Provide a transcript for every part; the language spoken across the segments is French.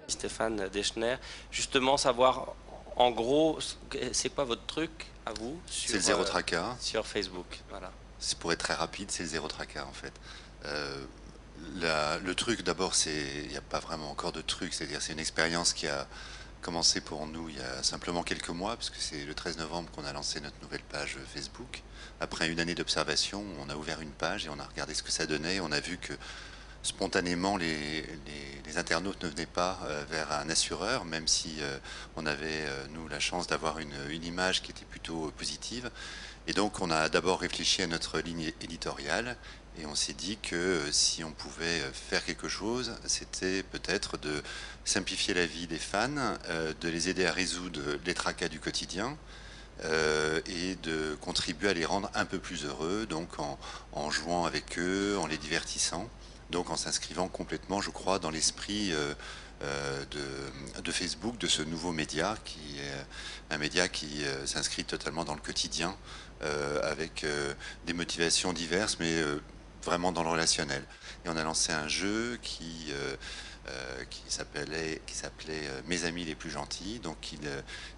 Stéphane Deschner, justement savoir en gros c'est quoi votre truc à vous C'est le sur, zéro tracas. sur Facebook. Voilà. C'est pour être très rapide, c'est le zéro tracas en fait. Euh, le truc d'abord, il n'y a pas vraiment encore de truc, c'est-à-dire c'est une expérience qui a commencé pour nous il y a simplement quelques mois, puisque c'est le 13 novembre qu'on a lancé notre nouvelle page Facebook. Après une année d'observation, on a ouvert une page et on a regardé ce que ça donnait. On a vu que spontanément, les internautes ne venaient pas vers un assureur, même si on avait, nous, la chance d'avoir une image qui était plutôt positive. Et donc, on a d'abord réfléchi à notre ligne éditoriale et on s'est dit que si on pouvait faire quelque chose, c'était peut-être de simplifier la vie des fans, de les aider à résoudre les tracas du quotidien, et de contribuer à les rendre un peu plus heureux, donc en jouant avec eux, en les divertissant, donc en s'inscrivant complètement, je crois, dans l'esprit de Facebook, de ce nouveau média, qui est un média qui s'inscrit totalement dans le quotidien, avec des motivations diverses, mais vraiment dans le relationnel. Et on a lancé un jeu qui s'appelait Mes amis les plus gentils. Donc il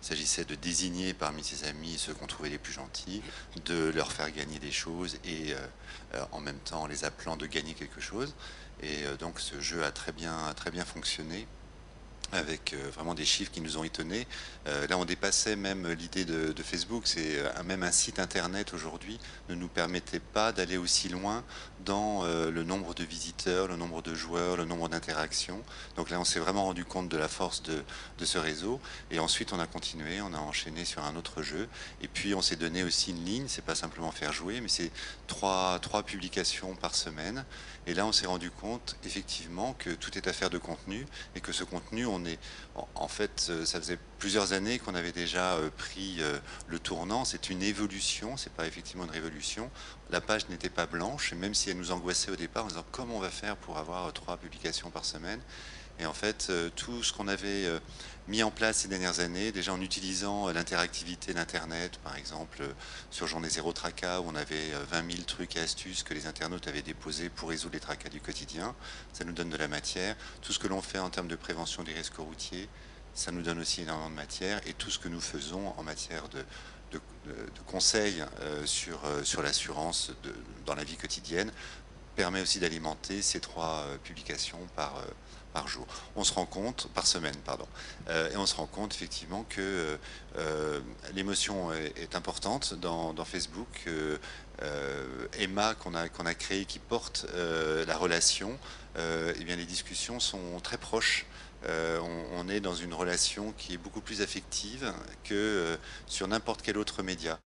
s'agissait de désigner parmi ses amis ceux qu'on trouvait les plus gentils, de leur faire gagner des choses et en même temps en les appelant de gagner quelque chose. Et donc ce jeu a très bien fonctionné, avec vraiment des chiffres qui nous ont étonnés. Là, on dépassait même l'idée de Facebook. C'est même un site internet aujourd'hui ne nous permettait pas d'aller aussi loin dans le nombre de visiteurs, le nombre de joueurs, le nombre d'interactions. Donc là, on s'est vraiment rendu compte de la force de ce réseau. Et ensuite, on a continué, on a enchaîné sur un autre jeu. Et puis, on s'est donné aussi une ligne. C'est pas simplement faire jouer, mais c'est trois publications par semaine. Et là, on s'est rendu compte effectivement que tout est affaire de contenu et que ce contenu, en fait, ça faisait plusieurs années qu'on avait déjà pris le tournant. C'est une évolution, c'est pas effectivement une révolution. La page n'était pas blanche, et même si elle nous angoissait au départ en disant comment on va faire pour avoir 3 publications par semaine. Et en fait, tout ce qu'on avait mis en place ces dernières années, déjà en utilisant l'interactivité d'Internet, par exemple sur Journée Zéro Tracas, où on avait 20 000 trucs et astuces que les internautes avaient déposés pour résoudre les tracas du quotidien, ça nous donne de la matière. Tout ce que l'on fait en termes de prévention des risques routiers, ça nous donne aussi énormément de matière. Et tout ce que nous faisons en matière de conseils sur l'assurance dans la vie quotidienne permet aussi d'alimenter ces 3 publications par jour. On se rend compte, par semaine, pardon. Et on se rend compte effectivement que l'émotion est importante dans Facebook. Emma qu'on a créé, qui porte la relation, et bien les discussions sont très proches. On est dans une relation qui est beaucoup plus affective que sur n'importe quel autre média.